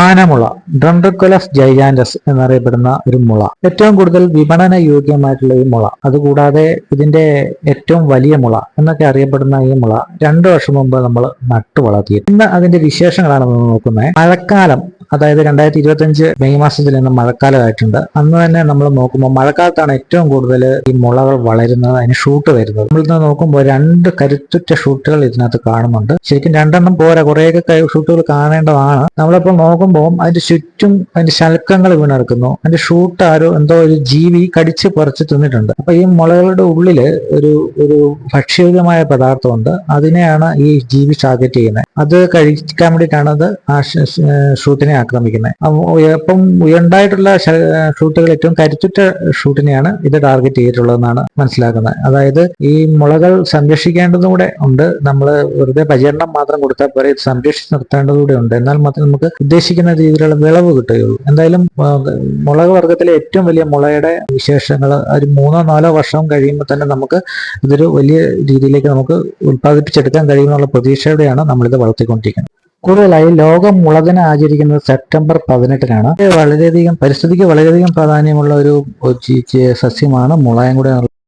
ആനമുള, ഡ്രണ്ടർകൊലസ് ജൈജാൻഡസ് എന്നറിയപ്പെടുന്ന ഒരു മുള. ഏറ്റവും കൂടുതൽ വിപണന യോഗ്യമായിട്ടുള്ള ഈ മുള, അതുകൂടാതെ ഇതിന്റെ ഏറ്റവും വലിയ മുള എന്നൊക്കെ അറിയപ്പെടുന്ന ഈ മുള 2 വർഷം മുമ്പ് നമ്മൾ നട്ടു വളർത്തി. ഇന്ന് അതിന്റെ വിശേഷങ്ങളാണ് നമ്മൾ നോക്കുന്നത്. മഴക്കാലം, അതായത് 2025 മെയ് മാസത്തിൽ നിന്ന് മഴക്കാലമായിട്ടുണ്ട്. അന്ന് തന്നെ നമ്മൾ നോക്കുമ്പോൾ മഴക്കാലത്താണ് ഏറ്റവും കൂടുതൽ ഈ മുളകൾ വളരുന്നത്, അതിന് ഷൂട്ട് വരുന്നത്. നമ്മളിന്ന് നോക്കുമ്പോൾ 2 കരുത്തുറ്റ ഷൂട്ടുകൾ ഇതിനകത്ത് കാണുന്നുണ്ട്. ശരിക്കും 2 എണ്ണം പോരാ, കുറേയൊക്കെ ഷൂട്ടുകൾ കാണേണ്ടതാണ്. നമ്മളിപ്പോൾ നോക്കുമ്പോൾ അതിന്റെ ചുറ്റും അതിന്റെ ശൽക്കങ്ങൾ വീണെടുക്കുന്നു. അതിന്റെ ഷൂട്ട് എന്തോ ഒരു ജീവി കടിച്ച് പറിച്ച് തിന്നിട്ടുണ്ട്. അപ്പൊ ഈ മുളകളുടെ ഉള്ളില് ഒരു ഒരു ഭക്ഷ്യയോഗ്യമായ പദാർത്ഥമുണ്ട്. അതിനെയാണ് ഈ ജീവി ടാർഗറ്റ് ചെയ്യുന്നത്. അത് കഴിക്കാൻ വേണ്ടിയിട്ടാണ് അത് ആ ഷൂട്ടിനെ ആക്രമിക്കുന്നത്. അപ്പം ഉണ്ടായിട്ടുള്ള ഷൂട്ടുകൾ ഏറ്റവും കരുത്തുറ്റ ഷൂട്ടിനെയാണ് ഇത് ടാർഗറ്റ് ചെയ്തിട്ടുള്ളതെന്നാണ് മനസ്സിലാക്കുന്നത്. അതായത് ഈ മുളകൾ സംരക്ഷിക്കേണ്ടതും കൂടെ ഉണ്ട്. നമ്മൾ വെറുതെ പരിചരണം മാത്രം കൊടുത്താൽ പോരെ, ഇത് സംരക്ഷിച്ച് നിർത്തേണ്ടതുകൂടെ ഉണ്ട്. എന്നാൽ മാത്രം നമുക്ക് ഉദ്ദേശിക്കുന്ന രീതിയിലുള്ള വിളവ് കിട്ടുകയുള്ളൂ. എന്തായാലും മുളക് വർഗത്തിലെ ഏറ്റവും വലിയ മുളയുടെ വിശേഷങ്ങൾ ഒരു 3-4 വർഷം കഴിയുമ്പോൾ തന്നെ നമുക്ക് ഇതൊരു വലിയ രീതിയിലേക്ക് നമുക്ക് ഉത്പാദിപ്പിച്ചെടുക്കാൻ കഴിയുമെന്നുള്ള പ്രതീക്ഷയോടെയാണ് നമ്മളിത് വളർത്തിക്കൊണ്ടിരിക്കുന്നത്. കൂടുതലായി ലോക മുളദിനം ആചരിക്കുന്നത് സെപ്റ്റംബർ 18-നാണ്. വളരെയധികം പരിസ്ഥിതിക്ക് വളരെയധികം പ്രാധാന്യമുള്ള ഒരു സസ്യമാണ് മുളയും കൂടെ.